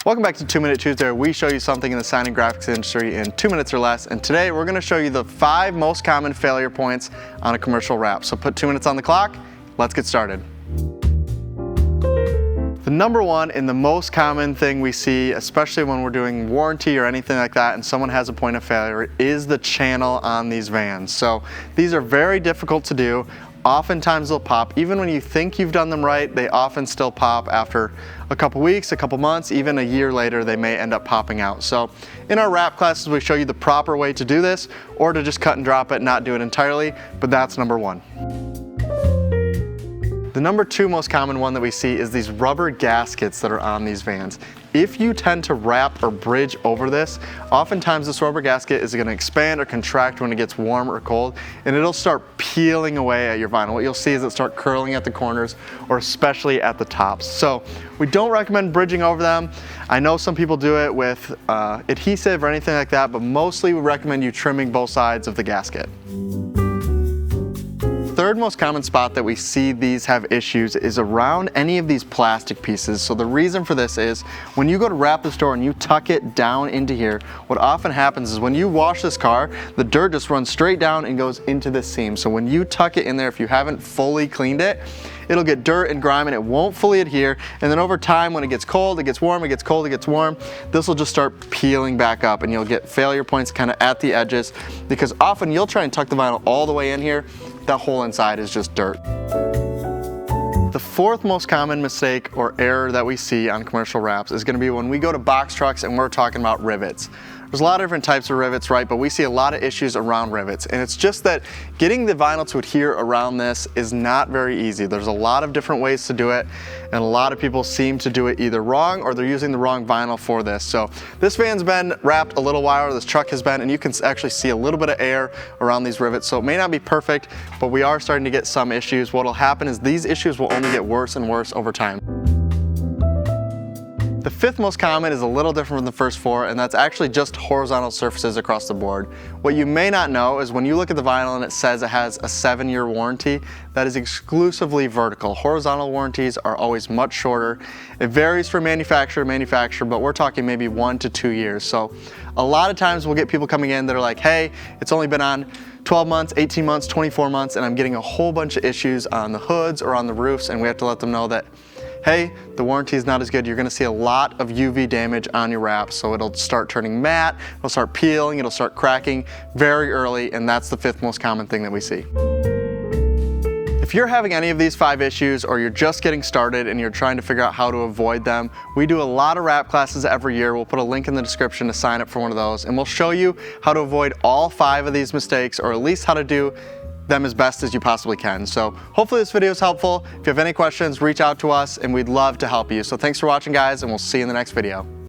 Welcome back to 2 Minute Tuesday, where we show you something in the sign and graphics industry in 2 minutes or less. And today we're going to show you the 5 most common failure points on a commercial wrap. So put 2 minutes on the clock, let's get started. The number one and the most common thing we see, especially when we're doing warranty or anything like that and someone has a point of failure, is the channel on these vans. So these are very difficult to do. Oftentimes they'll pop. Even when you think you've done them right, they often still pop after a couple weeks, a couple months, even a year later, they may end up popping out. So in our wrap classes, we show you the proper way to do this, or to just cut and drop it, not do it entirely, but that's number one. The number 2 most common one that we see is these rubber gaskets that are on these vans. If you tend to wrap or bridge over this, oftentimes this rubber gasket is going to expand or contract when it gets warm or cold, and it'll start peeling away at your vinyl. What you'll see is it start curling at the corners, or especially at the tops. So we don't recommend bridging over them. I know some people do it with adhesive or anything like that, but mostly we recommend you trimming both sides of the gasket. Third most common spot that we see these have issues is around any of these plastic pieces. So the reason for this is when you go to wrap this door and you tuck it down into here, what often happens is when you wash this car, the dirt just runs straight down and goes into this seam. So when you tuck it in there, if you haven't fully cleaned it, it'll get dirt and grime and it won't fully adhere. And then over time, when it gets cold, it gets warm, it gets cold, it gets warm, this will just start peeling back up and you'll get failure points kind of at the edges, because often you'll try and tuck the vinyl all the way in here. That whole inside is just dirt. The 4th most common mistake or error that we see on commercial wraps is going to be when we go to box trucks and we're talking about rivets. There's a lot of different types of rivets, right? But we see a lot of issues around rivets. And it's just that getting the vinyl to adhere around this is not very easy. There's a lot of different ways to do it, and a lot of people seem to do it either wrong or they're using the wrong vinyl for this. So this van's been wrapped a little while, or this truck has been, and you can actually see a little bit of air around these rivets. So it may not be perfect, but we are starting to get some issues. What'll happen is these issues will only get worse and worse over time. The 5th most common is a little different from the first 4, and that's actually just horizontal surfaces across the board. What you may not know is when you look at the vinyl and it says it has a 7-year warranty, that is exclusively vertical. Horizontal warranties are always much shorter. It varies from manufacturer to manufacturer, but we're talking maybe 1 to 2 years. So a lot of times we'll get people coming in that are like, hey, it's only been on 12 months, 18 months, 24 months, and I'm getting a whole bunch of issues on the hoods or on the roofs, and we have to let them know that, hey, the warranty is not as good. You're going to see a lot of UV damage on your wrap, so it'll start turning matte, it'll start peeling, it'll start cracking very early, and that's the 5th most common thing that we see. If you're having any of these 5 issues, or you're just getting started and you're trying to figure out how to avoid them, we do a lot of wrap classes every year. We'll put a link in the description to sign up for one of those, and we'll show you how to avoid all 5 of these mistakes, or at least how to do them as best as you possibly can. So hopefully this video is helpful. If you have any questions, reach out to us and we'd love to help you. So thanks for watching, guys, and we'll see you in the next video.